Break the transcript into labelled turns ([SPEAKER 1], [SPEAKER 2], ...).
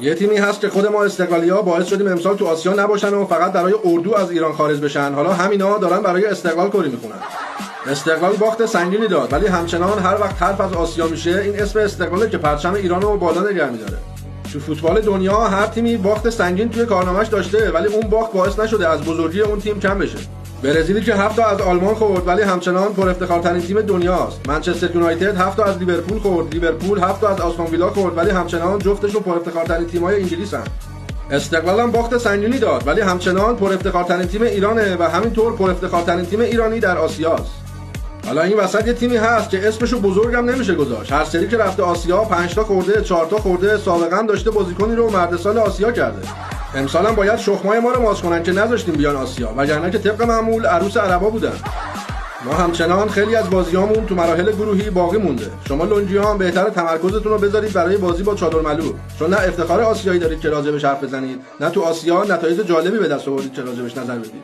[SPEAKER 1] یه تیمی هست که خود ما استقلالی‌ها باعث شدیم امسال تو آسیا نباشن و فقط برای اردو از ایران خارج بشن. حالا همینا دارن برای استقلال کری میخونن. استقلال باخت سنگینی داد، ولی همچنان هر وقت حرف از آسیا میشه این اسم استقلاله که پرچم ایرانو بالا نگه می‌داره. تو فوتبال دنیا هر تیمی باخت سنگین توی کارنامه‌اش داشته، ولی اون باخت باعث نشده از بزرگی اون تیم کم بشه. برزیلی که 7 تا از آلمان خورد ولی همچنان پر افتخارترین تیم دنیاست. منچستر یونایتد 7 تا از لیورپول خورد، لیورپول 7 تا از آستون ویلا خورد ولی همچنان جفتشون پر افتخارترین تیم‌های انگلیسن. استقلال هم باخت سنگینی داد ولی همچنان پر افتخارترین تیم ایرانه و همینطور پر افتخارترین تیم ایرانی در آسیاست. حالا این وسط یه تیمی هست که اسمشو بزرگم نمیشه گذاشت. هر سری که رفته آسیا 5 تا خورده، 4 تا خورده، سابقا داشته بازیکنی رو مرد سال آسیا کرده. امسال هم باید شخمای ما رو ماچ کنن که نذاشتیم بیان آسیا، وگرنه که طبق معمول عروس عربا بودن. ما همچنان خیلی از بازیامون تو مراحل گروهی باقی مونده. شما لنجی‌ها هم بهتره تمرکزتون رو بذارید برای بازی با چادرملو، چون نه افتخار آسیایی دارید که راجبش حرف بزنید، نه تو آسیا نتایج جالبی به دست آوردید که راجبش نظر بدید.